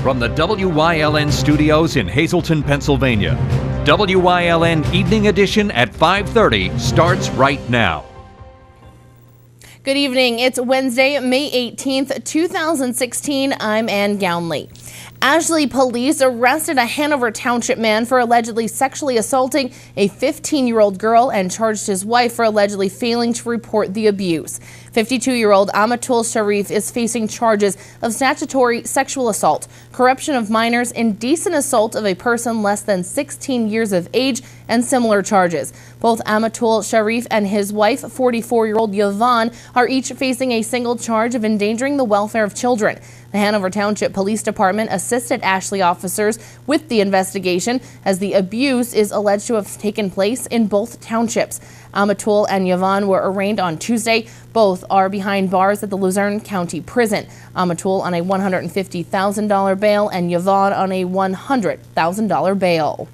From the WYLN studios in Hazleton, Pennsylvania, WYLN Evening Edition at 5:30 starts right now. Good evening. It's Wednesday, May 18th, 2016. I'm Ann Gownley. Ashley police arrested a Hanover Township man for allegedly sexually assaulting a 15-year-old girl and charged his wife for allegedly failing to report the abuse. 52-year-old Amatul Sharif is facing charges of statutory sexual assault, corruption of minors, indecent assault of a person less than 16 years of age, and similar charges. Both Amatul Sharif and his wife, 44-year-old Yvonne, are each facing a single charge of endangering the welfare of children. The Hanover Township Police Department assisted Ashley officers with the investigation as the abuse is alleged to have taken place in both townships. Amatul and Yvonne were arraigned on Tuesday. Both are behind bars at the Luzerne County Prison. Amatul on a $150,000 bail and Yvonne on a $100,000 bail.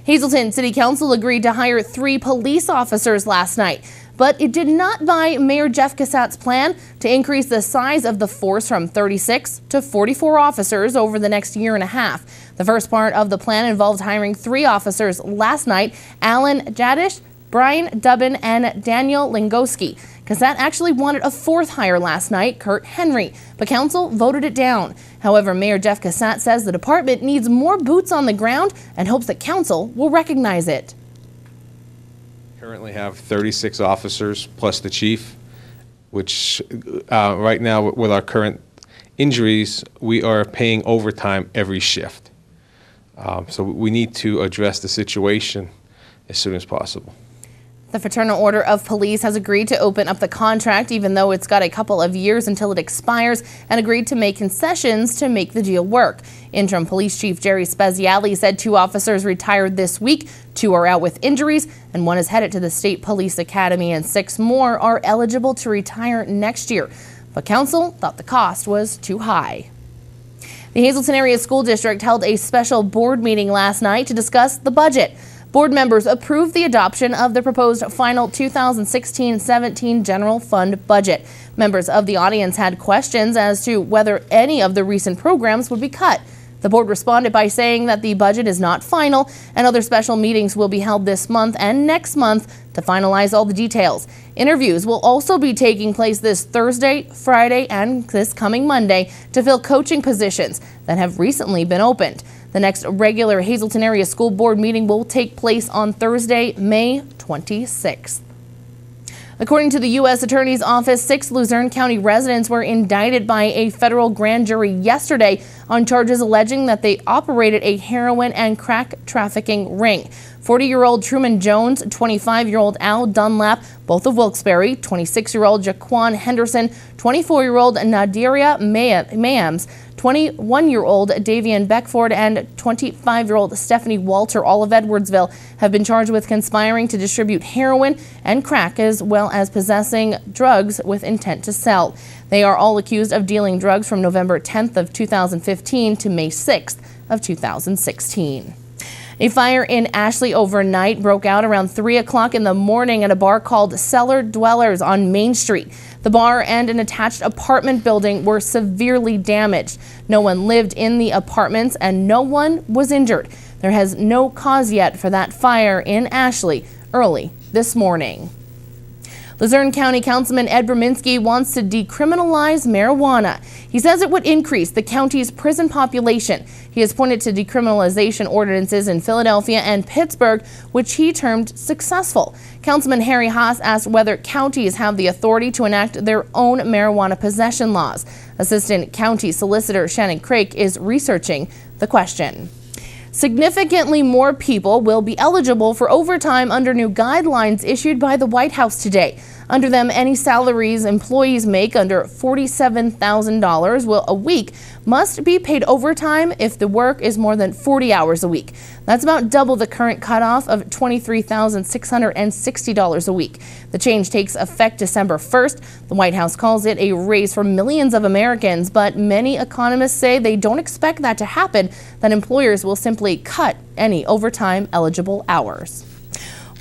Hazleton City Council agreed to hire 3 police officers last night, but it did not buy Mayor Jeff Cassatt's plan to increase the size of the force from 36 to 44 officers over the next year and a half. The first part of the plan involved hiring 3 officers last night: Alan Jadish, Brian Dubbin, and Daniel Lingoski. Cassatt actually wanted a 4th hire last night, Kurt Henry, but council voted it down. However, Mayor Jeff Cassatt says the department needs more boots on the ground and hopes that council will recognize it. Currently have 36 officers plus the chief, which right now with our current injuries, we are paying overtime every shift. So we need to address the situation as soon as possible. The Fraternal Order of Police has agreed to open up the contract, even though it's got a couple of years until it expires, and agreed to make concessions to make the deal work. Interim Police Chief Jerry Speziali said 2 officers retired this week, 2 are out with injuries, and 1 is headed to the State Police Academy, and 6 more are eligible to retire next year. But council thought the cost was too high. The Hazleton Area School District held a special board meeting last night to discuss the budget. Board members approved the adoption of the proposed final 2016-17 general fund budget. Members of the audience had questions as to whether any of the recent programs would be cut. The board responded by saying that the budget is not final and other special meetings will be held this month and next month to finalize all the details. Interviews will also be taking place this Thursday, Friday, and this coming Monday to fill coaching positions that have recently been opened. The next regular Hazleton Area School Board meeting will take place on Thursday, May 26th. According to the U.S. Attorney's Office, 6 Luzerne County residents were indicted by a federal grand jury yesterday on charges alleging that they operated a heroin and crack trafficking ring. 40-year-old Truman Jones, 25-year-old Al Dunlap, both of Wilkes-Barre, 26-year-old Jaquan Henderson, 24-year-old Nadiria Mayams, 21-year-old Davian Beckford, and 25-year-old Stephanie Walter, all of Edwardsville, have been charged with conspiring to distribute heroin and crack, as well as possessing drugs with intent to sell. They are all accused of dealing drugs from November 10th of 2015 to May 6th of 2016. A fire in Ashley overnight broke out around 3 o'clock in the morning at a bar called Cellar Dwellers on Main Street. The bar and an attached apartment building were severely damaged. No one lived in the apartments and no one was injured. There has no cause yet for that fire in Ashley early this morning. Luzerne County Councilman Ed Berminski wants to decriminalize marijuana. He says it would increase the county's prison population. He has pointed to decriminalization ordinances in Philadelphia and Pittsburgh, which he termed successful. Councilman Harry Haas asked whether counties have the authority to enact their own marijuana possession laws. Assistant County Solicitor Shannon Craik is researching the question. Significantly more people will be eligible for overtime under new guidelines issued by the White House today. Under them, any salaries employees make under $47,000 a week must be paid overtime if the work is more than 40 hours a week. That's about double the current cutoff of $23,660 a week. The change takes effect December 1st. The White House calls it a raise for millions of Americans, but many economists say they don't expect that to happen, that employers will simply cut any overtime eligible hours.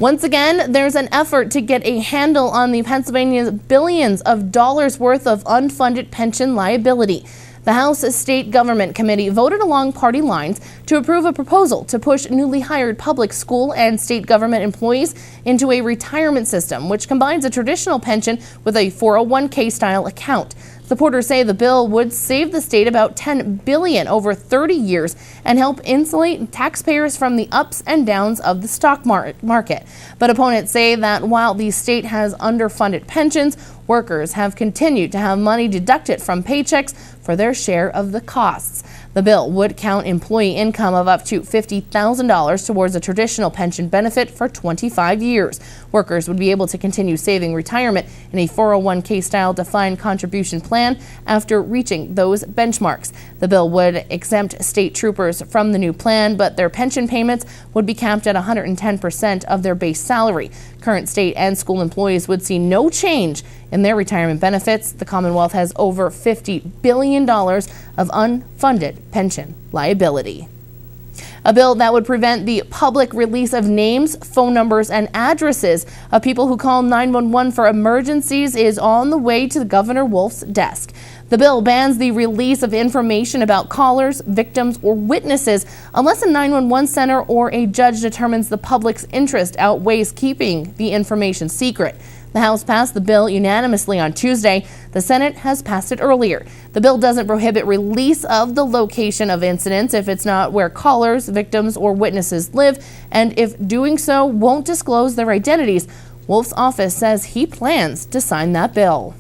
Once again, there's an effort to get a handle on the Pennsylvania's billions of dollars worth of unfunded pension liability. The House State Government Committee voted along party lines to approve a proposal to push newly hired public school and state government employees into a retirement system, which combines a traditional pension with a 401k style account. Supporters say the bill would save the state about $10 billion over 30 years and help insulate taxpayers from the ups and downs of the stock market. But opponents say that while the state has underfunded pensions, workers have continued to have money deducted from paychecks for their share of the costs. The bill would count employee income of up to $50,000 towards a traditional pension benefit for 25 years. Workers would be able to continue saving retirement in a 401k style defined contribution plan after reaching those benchmarks. The bill would exempt state troopers from the new plan, but their pension payments would be capped at 110% of their base salary. Current state and school employees would see no change in their retirement benefits. The Commonwealth has over $50 billion of unfunded pension liability. A bill that would prevent the public release of names, phone numbers, and addresses of people who call 911 for emergencies is on the way to Governor Wolf's desk. The bill bans the release of information about callers, victims, or witnesses unless a 911 center or a judge determines the public's interest outweighs keeping the information secret. The House passed the bill unanimously on Tuesday. The Senate has passed it earlier. The bill doesn't prohibit release of the location of incidents if it's not where callers, victims, or witnesses live, and if doing so won't disclose their identities. Wolf's office says he plans to sign that bill.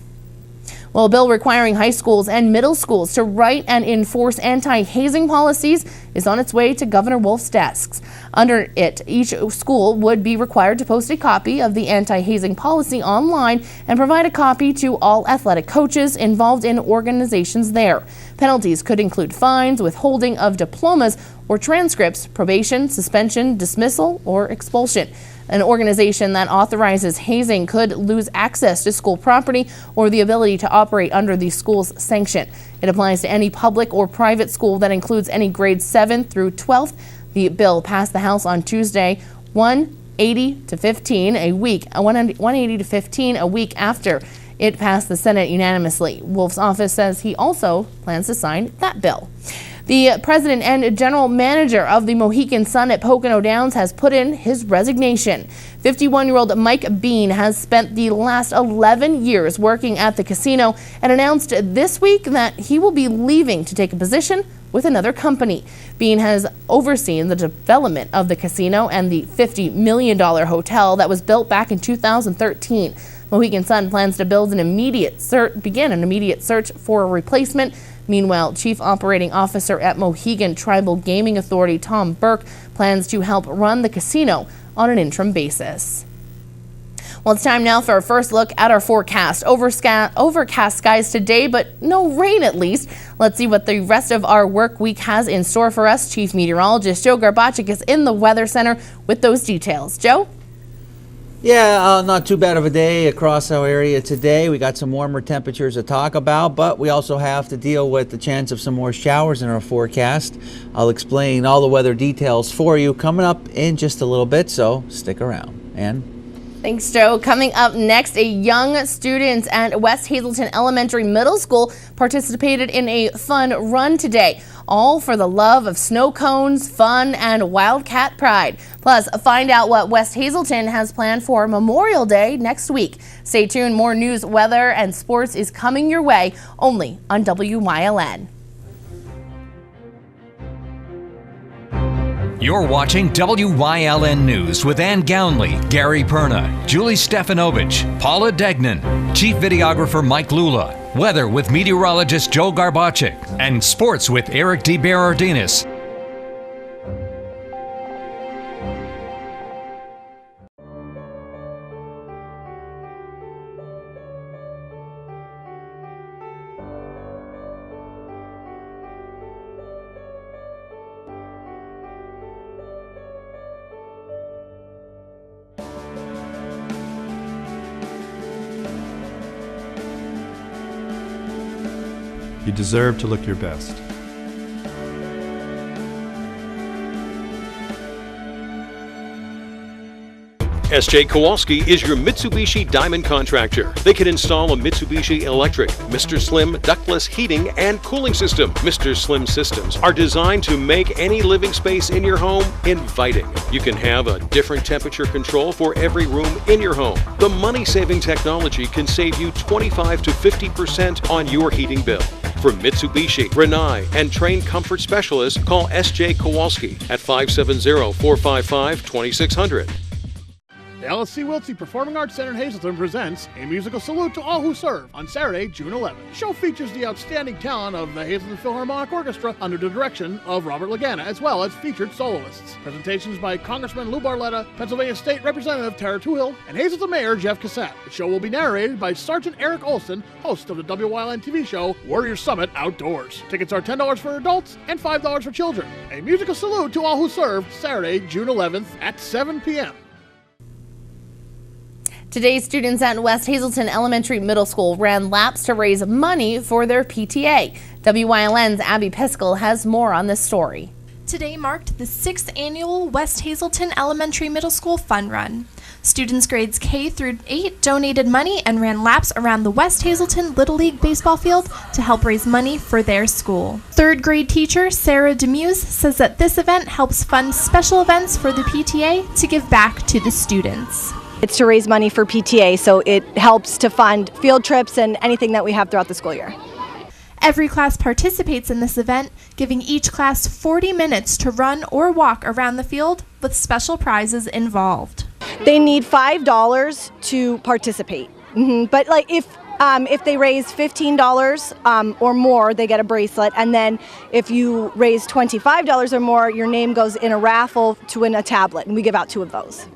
Well, a bill requiring high schools and middle schools to write and enforce anti-hazing policies is on its way to Governor Wolf's desks. Under it, each school would be required to post a copy of the anti-hazing policy online and provide a copy to all athletic coaches involved in organizations there. Penalties could include fines, withholding of diplomas or transcripts, probation, suspension, dismissal, or expulsion. An organization that authorizes hazing could lose access to school property or the ability to operate under the school's sanction. It applies to any public or private school that includes any grades 7th through 12th. The bill passed the House on Tuesday, 180 to 15 a week after it passed the Senate unanimously. Wolf's office says he also plans to sign that bill. The president and general manager of the Mohegan Sun at Pocono Downs has put in his resignation. 51-year-old Mike Bean has spent the last 11 years working at the casino and announced this week that he will be leaving to take a position with another company. Bean has overseen the development of the casino and the $50 million hotel that was built back in 2013. Mohegan Sun plans to begin an immediate search for a replacement. Meanwhile, Chief Operating Officer at Mohegan Tribal Gaming Authority, Tom Burke, plans to help run the casino on an interim basis. Well, it's time now for our first look at our forecast. Overcast skies today, but no rain at least. Let's see what the rest of our work week has in store for us. Chief Meteorologist Joe Garbacik is in the Weather Center with those details. Joe? Yeah, not too bad of a day across our area today. We got some warmer temperatures to talk about, but we also have to deal with the chance of some more showers in our forecast. I'll explain all the weather details for you coming up in just a little bit, so stick around. Ann? Thanks, Joe. Coming up next, a young student at West Hazelton Elementary Middle School participated in a fun run today, all for the love of snow cones, fun, and Wildcat pride. Plus, find out what West Hazelton has planned for Memorial Day next week. Stay tuned. More news, weather, and sports is coming your way only on WYLN. You're watching WYLN News with Ann Gownley, Gary Perna, Julie Stefanovich, Paula Degnan, Chief Videographer Mike Lula, weather with meteorologist Joe Garbacik, and sports with Eric DeBerardinis. You deserve to look your best. S.J. Kowalski is your Mitsubishi Diamond contractor. They can install a Mitsubishi electric, Mr. Slim ductless heating and cooling system. Mr. Slim systems are designed to make any living space in your home inviting. You can have a different temperature control for every room in your home. The money-saving technology can save you 25 to 50% on your heating bill. For Mitsubishi, Rinnai, and trained comfort specialists, call S.J. Kowalski at 570-455-2600. The LSC Wiltsey Performing Arts Center in Hazleton presents A Musical Salute to All Who Serve on Saturday, June 11th. The show features the outstanding talent of the Hazleton Philharmonic Orchestra under the direction of Robert Lagana, as well as featured soloists. Presentations by Congressman Lou Barletta, Pennsylvania State Representative Tara Toohill, and Hazleton Mayor Jeff Cassett. The show will be narrated by Sergeant Eric Olson, host of the WYLN TV show Warrior Summit Outdoors. Tickets are $10 for adults and $5 for children. A Musical Salute to All Who Serve, Saturday, June 11th at 7 p.m. Today, students at West Hazleton Elementary Middle School ran laps to raise money for their PTA. WYLN's Abby Piskel has more on this story. Today marked the 6th annual West Hazleton Elementary Middle School Fun Run. Students grades K through 8 donated money and ran laps around the West Hazleton Little League baseball field to help raise money for their school. 3rd grade teacher Sarah Demuse says that this event helps fund special events for the PTA to give back to the students. It's to raise money for PTA, so it helps to fund field trips and anything that we have throughout the school year. Every class participates in this event, giving each class 40 minutes to run or walk around the field with special prizes involved. They need $5 to participate, but like if they raise $15 or more, they get a bracelet, and then if you raise $25 or more, your name goes in a raffle to win a tablet, and we give out 2 of those.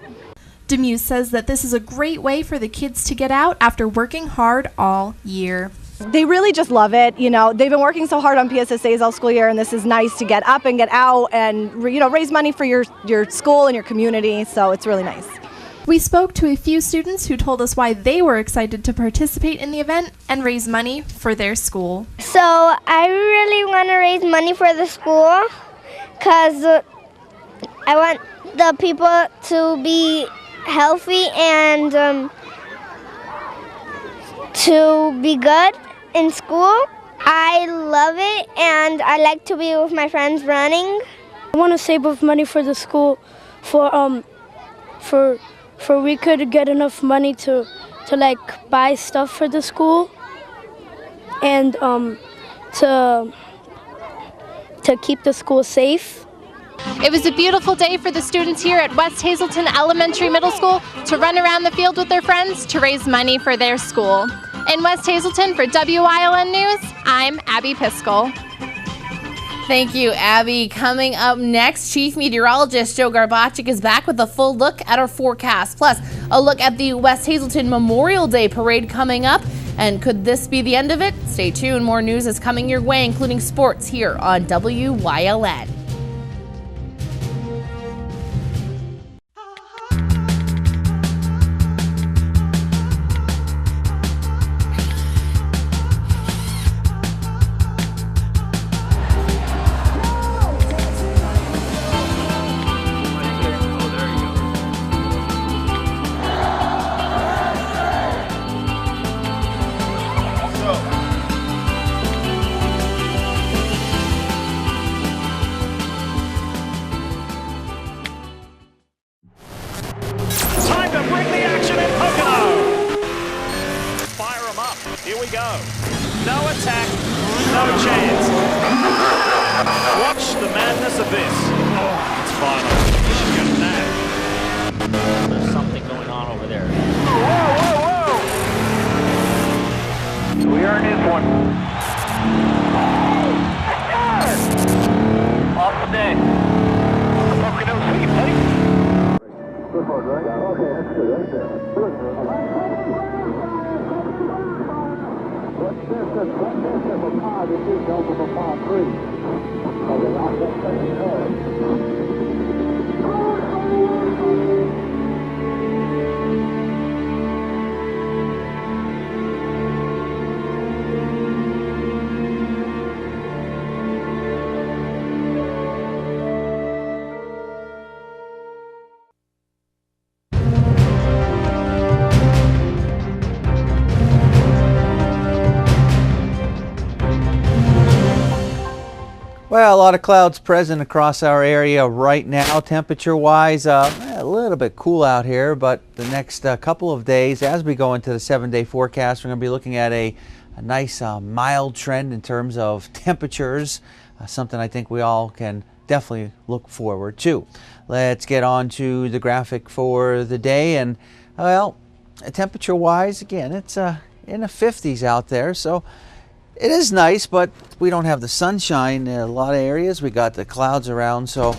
Demuse says that this is a great way for the kids to get out after working hard all year. They really just love it. You know, they've been working so hard on PSSAs all school year, and this is nice to get up and get out and, raise money for your school and your community, so it's really nice. We spoke to a few students who told us why they were excited to participate in the event and raise money for their school. So I really want to raise money for the school because I want the people to be healthy and to be good in school. I love it and I like to be with my friends running. I want to save up money for the school for we could get enough money to like buy stuff for the school and to keep the school safe. It was a beautiful day for the students here at West Hazleton Elementary Middle School to run around the field with their friends to raise money for their school. In West Hazleton for WYLN News, I'm Abby Piskel. Thank you, Abby. Coming up next, Chief Meteorologist Joe Garbacik is back with a full look at our forecast. Plus, a look at the West Hazleton Memorial Day Parade coming up. And could this be the end of it? Stay tuned. More news is coming your way, including sports here on WYLN. Well, a lot of clouds present across our area right now. Temperature-wise, a little bit cool out here, but the next couple of days, as we go into the 7-day forecast, we're going to be looking at a nice mild trend in terms of temperatures, something I think we all can definitely look forward to. Let's get on to the graphic for the day, and well, temperature-wise, again, it's in the 50s out there, so it is nice, but we don't have the sunshine in a lot of areas. We got the clouds around, so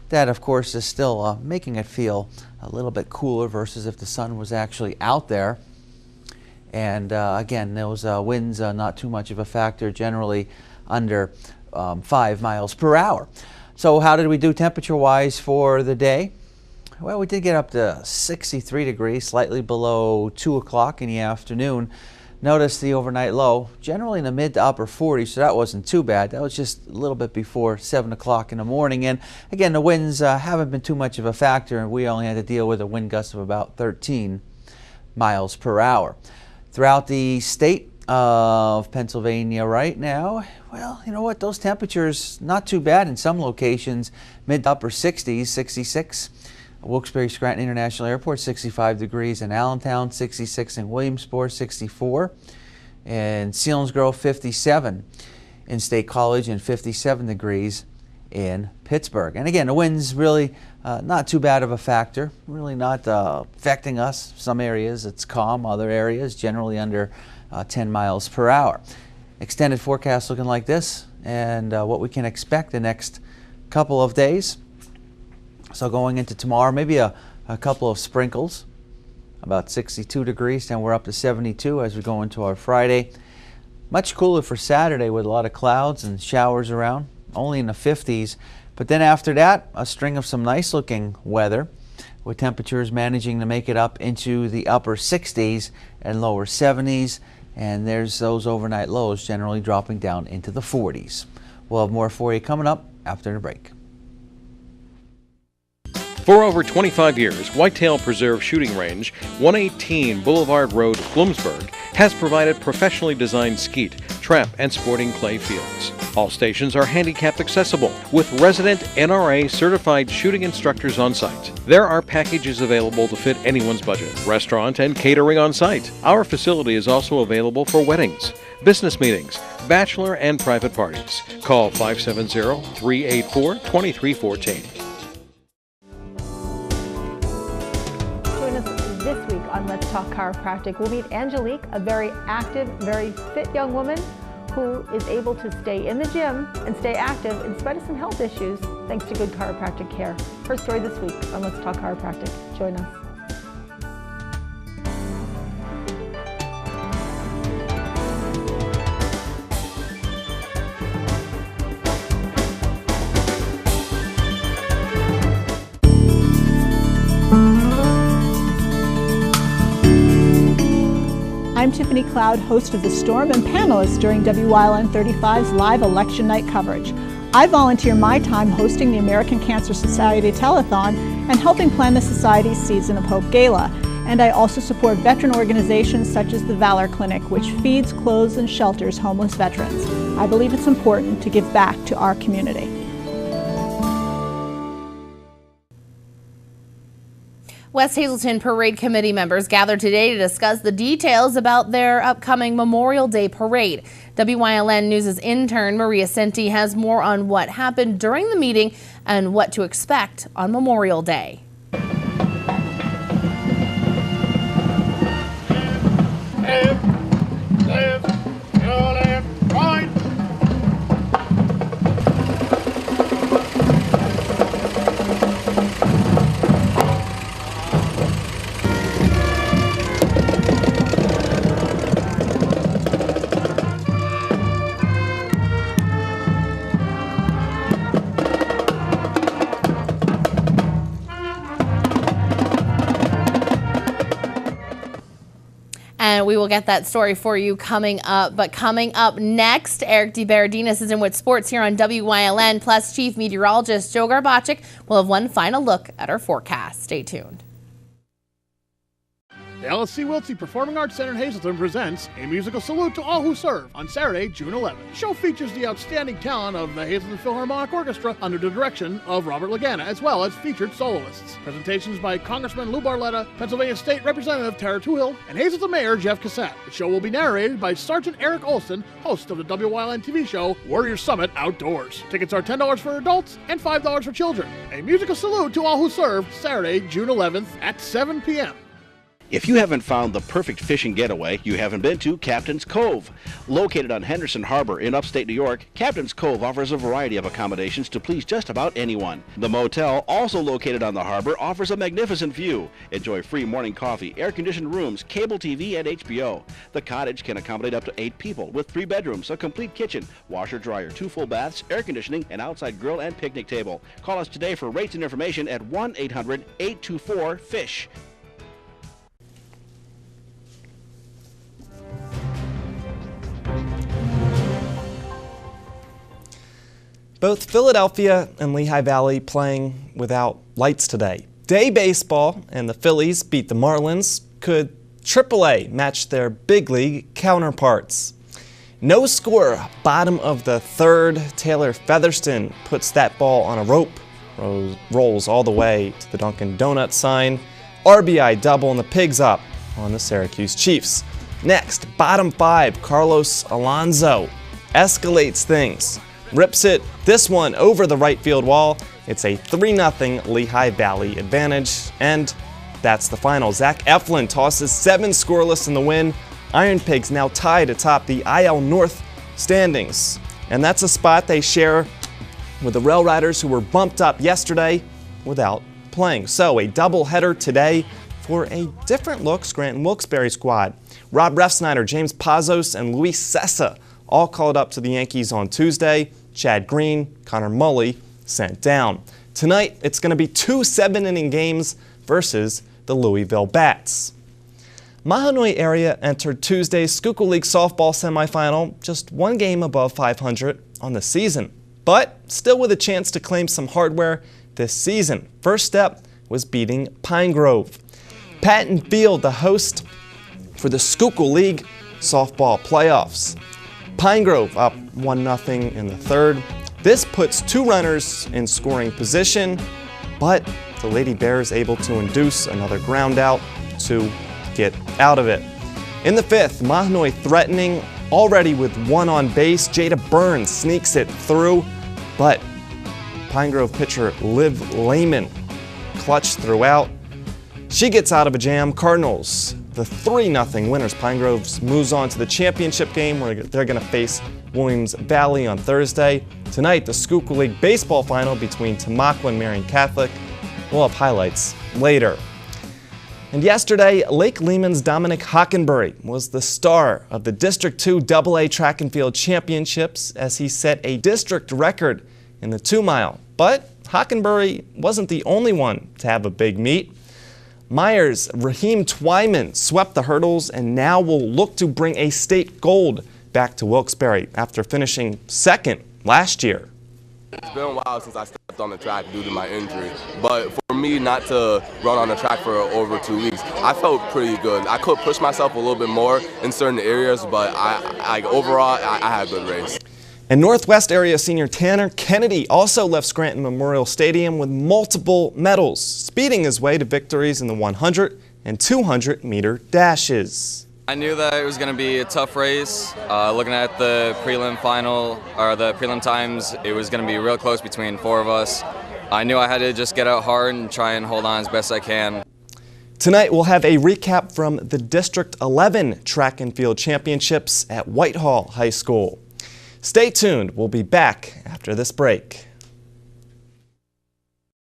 that, of course, is still making it feel a little bit cooler versus if the sun was actually out there. And again, those winds not too much of a factor, generally under 5 miles per hour. So how did we do temperature-wise for the day? Well, we did get up to 63 degrees, slightly below 2 o'clock in the afternoon. Notice the overnight low, generally in the mid to upper 40s, so that wasn't too bad. That was just a little bit before 7 o'clock in the morning. And again, the winds haven't been too much of a factor, and we only had to deal with a wind gust of about 13 miles per hour. Throughout the state of Pennsylvania right now, well, you know what, those temperatures not too bad in some locations, mid to upper 60s, 66. Wilkes-Barre Scranton International Airport, 65 degrees in Allentown, 66 in Williamsport, 64 in Selinsgrove, 57 in State College, and 57 degrees in Pittsburgh. And again, the winds really not too bad of a factor, really not affecting us. Some areas it's calm, other areas generally under 10 miles per hour. Extended forecast looking like this, and what we can expect the next couple of days. So going into tomorrow, maybe a couple of sprinkles, about 62 degrees, then we're up to 72 as we go into our Friday. Much cooler for Saturday with a lot of clouds and showers around, only in the 50s. But then after that, a string of some nice looking weather with temperatures managing to make it up into the upper 60s and lower 70s. And there's those overnight lows generally dropping down into the 40s. We'll have more for you coming up after the break. For over 25 years, Whitetail Preserve Shooting Range, 118 Boulevard Road, Bloomsburg, has provided professionally designed skeet, trap, and sporting clay fields. All stations are handicapped accessible with resident NRA certified shooting instructors on site. There are packages available to fit anyone's budget, restaurant and catering on site. Our facility is also available for weddings, business meetings, bachelor and private parties. Call 570-384-2314. This week on Let's Talk Chiropractic, we'll meet Angelique, a very active, very fit young woman who is able to stay in the gym and stay active in spite of some health issues thanks to good chiropractic care. Her story this week on Let's Talk Chiropractic. Join us. I'm Tiffany Cloud, host of The Storm and panelist during Wyln 35's live election night coverage. I volunteer my time hosting the American Cancer Society Telethon and helping plan the Society's Season of Hope Gala. And I also support veteran organizations such as the Valor Clinic, which feeds, clothes, and shelters homeless veterans. I believe it's important to give back to our community. West Hazelton Parade Committee members gathered today to discuss the details about their upcoming Memorial Day Parade. WYLN News' intern Maria Senti has more on what happened during the meeting and what to expect on Memorial Day. And we will get that story for you coming up. But coming up next, Eric DeBaradinas is in with sports here on WYLN. Plus, Chief Meteorologist Joe Garbacik will have one final look at our forecast. Stay tuned. The LSC Wiltsey Performing Arts Center in Hazleton presents A Musical Salute to All Who Serve on Saturday, June 11th. The show features the outstanding talent of the Hazleton Philharmonic Orchestra under the direction of Robert Lagana, as well as featured soloists. Presentations by Congressman Lou Barletta, Pennsylvania State Representative Tara Tuhill, and Hazleton Mayor Jeff Cassett. The show will be narrated by Sergeant Eric Olson, host of the WYLN TV show Warrior Summit Outdoors. Tickets are $10 for adults and $5 for children. A musical salute to all who serve, Saturday, June 11th at 7 p.m. If you haven't found the perfect fishing getaway, you haven't been to Captain's Cove. Located on Henderson Harbor in upstate New York, Captain's Cove offers a variety of accommodations to please just about anyone. The motel, also located on the harbor, offers a magnificent view. Enjoy free morning coffee, air-conditioned rooms, cable TV, and HBO. The cottage can accommodate up to 8 people with 3 bedrooms, a complete kitchen, washer-dryer, 2 full baths, air conditioning, an outside grill, and picnic table. Call us today for rates and information at 1-800-824-FISH. Both Philadelphia and Lehigh Valley playing without lights today. Day baseball and the Phillies beat the Marlins. Could AAA match their big league counterparts? No score, bottom of the third. Taylor Featherston puts that ball on a rope, rolls all the way to the Dunkin' Donuts sign. RBI double and the Pigs up on the Syracuse Chiefs. Next, bottom 5, Carlos Alonso escalates things. Rips it, this one over the right field wall. It's a 3-0 Lehigh Valley advantage, and that's the final. Zach Eflin tosses 7 scoreless in the win. Iron Pigs now tied atop the IL North standings, and that's a spot they share with the Rail Riders, who were bumped up yesterday without playing. So a doubleheader today for a different look Scranton Wilkes-Barre squad. Rob Refsnyder, James Pazos, and Luis Sessa all called up to the Yankees on Tuesday. Chad Green, Connor Mulley sent down. Tonight, it's going to be 2 7-inning games versus the Louisville Bats. Mahanoy area entered Tuesday's Schuylkill League softball semifinal, just 1 game above 500 on the season, but still with a chance to claim some hardware this season. First step was beating Pine Grove. Patton Field, the host for the Schuylkill League softball playoffs. Pine Grove up 1-0 in the third. This puts 2 runners in scoring position, but the Lady Bears able to induce another ground out to get out of it. In the 5th, Mahanoy threatening, already with 1 on base. Jada Burns sneaks it through, but Pine Grove pitcher Liv Lehman clutched throughout. She gets out of a jam. Cardinals, the 3-0 winners. Pine Grove moves on to the championship game where they're going to face Williams Valley on Thursday. Tonight, the Schuylkill League baseball final between Tamaqua and Marion Catholic. We'll have highlights later. And yesterday, Lake Lehman's Dominic Hockenberry was the star of the District 2 AA Track and Field Championships as he set a district record in the 2-mile. But Hockenberry wasn't the only one to have a big meet. Myers' Raheem Twyman swept the hurdles and now will look to bring a state gold back to Wilkes-Barre after finishing 2nd last year. It's been a while since I stepped on the track due to my injury, but for me not to run on the track for over 2 weeks, I felt pretty good. I could push myself a little bit more in certain areas, but overall I had a good race. And Northwest area senior Tanner Kennedy also left Scranton Memorial Stadium with multiple medals, speeding his way to victories in the 100 and 200 meter dashes. I knew that it was going to be a tough race. Looking at the prelim final, or the prelim times, it was going to be real close between 4 of us. I knew I had to just get out hard and try and hold on as best I can. Tonight we'll have a recap from the District 11 Track and Field Championships at Whitehall High School. Stay tuned. We'll be back after this break.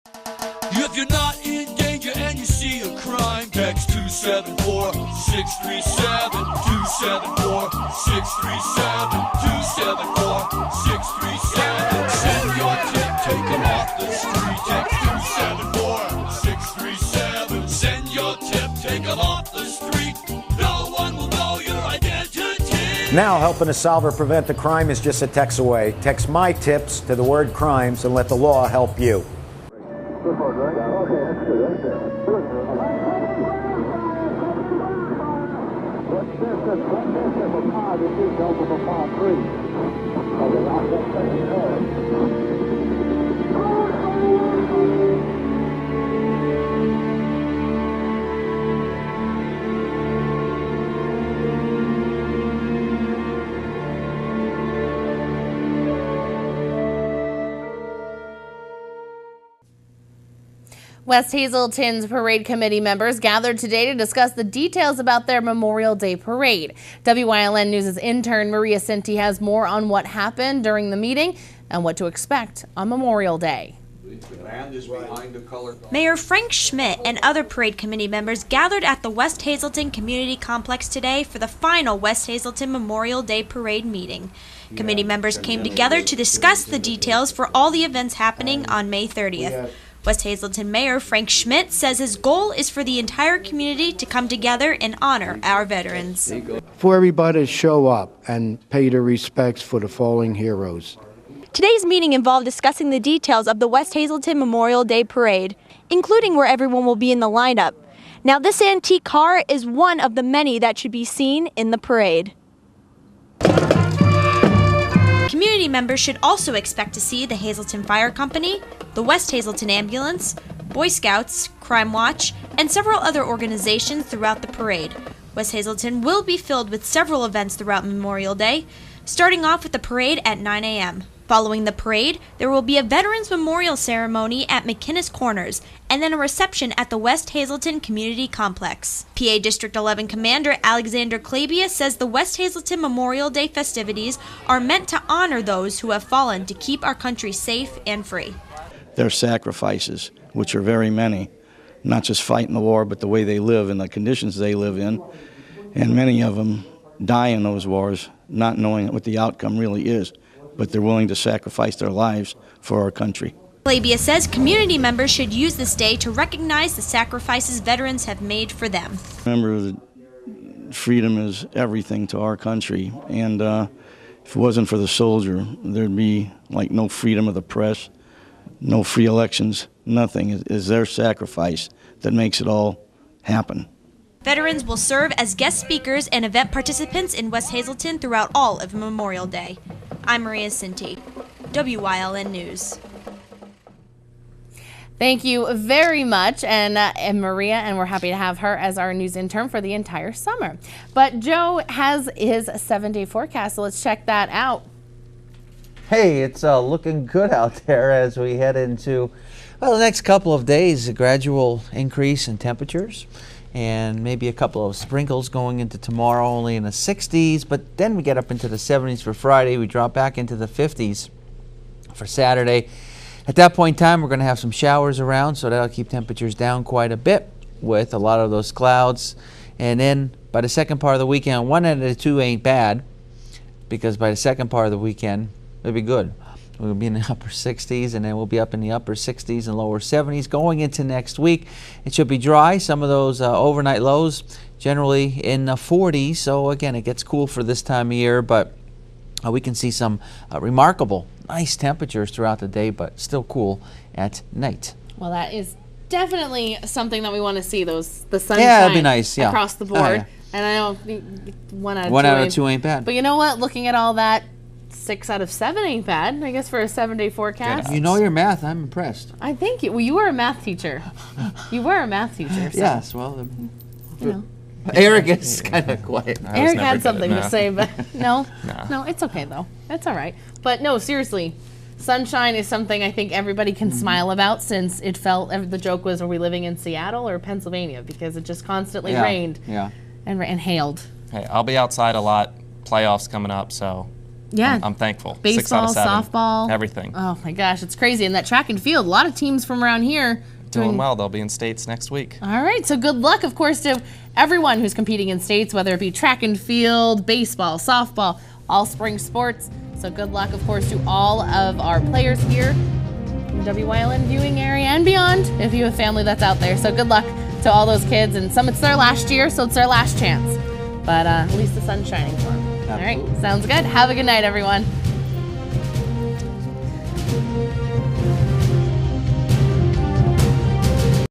If you're not in danger and you see a crime, text 274-637, 274-637, 274-637. Send your tip, take them off the street. Text 274-637. Send your tip, take them off the street. No one will know your identity. Now, helping to solve or prevent the crime is just a text away. Text my tips to the word crimes and let the law help you. West Hazelton's parade committee members gathered today to discuss the details about their Memorial Day parade. WYLN News' intern Maria Cinti has more on what happened during the meeting and what to expect on Memorial Day. Mayor Frank Schmidt and other parade committee members gathered at the West Hazelton Community Complex today for the final West Hazelton Memorial Day parade meeting. Committee members came together to discuss the details for all the events happening on May 30th. West Hazelton Mayor Frank Schmidt says his goal is for the entire community to come together and honor our veterans. For everybody to show up and pay their respects for the fallen heroes. Today's meeting involved discussing the details of the West Hazelton Memorial Day Parade, including where everyone will be in the lineup. Now, this antique car is one of the many that should be seen in the parade. Community members should also expect to see the Hazelton Fire Company, the West Hazelton Ambulance, Boy Scouts, Crime Watch, and several other organizations throughout the parade. West Hazelton will be filled with several events throughout Memorial Day, starting off with the parade at 9 a.m. Following the parade, there will be a Veterans Memorial Ceremony at McKinnis Corners, and then a reception at the West Hazelton Community Complex. PA District 11 Commander Alexander Klabia says the West Hazelton Memorial Day festivities are meant to honor those who have fallen to keep our country safe and free. Their sacrifices, which are very many, not just fighting the war, but the way they live and the conditions they live in, and many of them die in those wars not knowing what the outcome really is, but they're willing to sacrifice their lives for our country. Klabia says community members should use this day to recognize the sacrifices veterans have made for them. Remember that freedom is everything to our country, and if it wasn't for the soldier, there'd be like no freedom of the press, no free elections, nothing. It is their sacrifice that makes it all happen. Veterans will serve as guest speakers and event participants in West Hazelton throughout all of Memorial Day. I'm Maria Cinti, WYLN News. Thank you very much, and Maria, and we're happy to have her as our news intern for the entire summer. But Joe has his 7-day forecast, so let's check that out. Hey, it's looking good out there as we head into, well, the next couple of days, a gradual increase in temperatures and maybe a couple of sprinkles going into tomorrow, only in the 60s, but then we get up into the 70s for Friday. We drop back into the 50s for Saturday. At that point in time, we're going to have some showers around, so that'll keep temperatures down quite a bit with a lot of those clouds. And then by the second part of the weekend, one end of the two ain't bad, because by the second part of the weekend, it'll be good. We'll be in the upper 60s, and then we'll be up in the upper 60s and lower 70s. Going into next week, it should be dry. Some of those overnight lows generally in the 40s. So again, it gets cool for this time of year, but we can see some remarkable, nice temperatures throughout the day, but still cool at night. Well, that is definitely something that we want to see, the sunshine, yeah, it'd be nice, yeah, across the board. Oh, yeah. And I know one out of two ain't bad. But you know what? Looking at all that, 6 out of 7 ain't bad, I guess, for a 7-day forecast. You know your math. I'm impressed. I think you. Well, you were a math teacher. You were a math teacher. So, yes. Well, you know. Eric is kind of quiet. Eric had something to say, but no, it's okay though. It's all right. But no, seriously, sunshine is something I think everybody can smile about, since it felt, the joke was, are we living in Seattle or Pennsylvania? Because it just constantly rained and hailed. Hey, I'll be outside a lot. Playoffs coming up, so yeah, I'm thankful. Baseball, 6 out of 7, softball, everything. Oh my gosh, it's crazy. And that track and field, a lot of teams from around here doing well. They'll be in states next week. All right, so good luck, of course, to everyone who's competing in states, whether it be track and field, baseball, softball, all spring sports. So good luck, of course, to all of our players here in the WYLN viewing area and beyond, if you have family that's out there. So good luck to all those kids, and some it's their last year, so it's their last chance. But at least the sun's shining for them. All right, sounds good. Have a good night, everyone.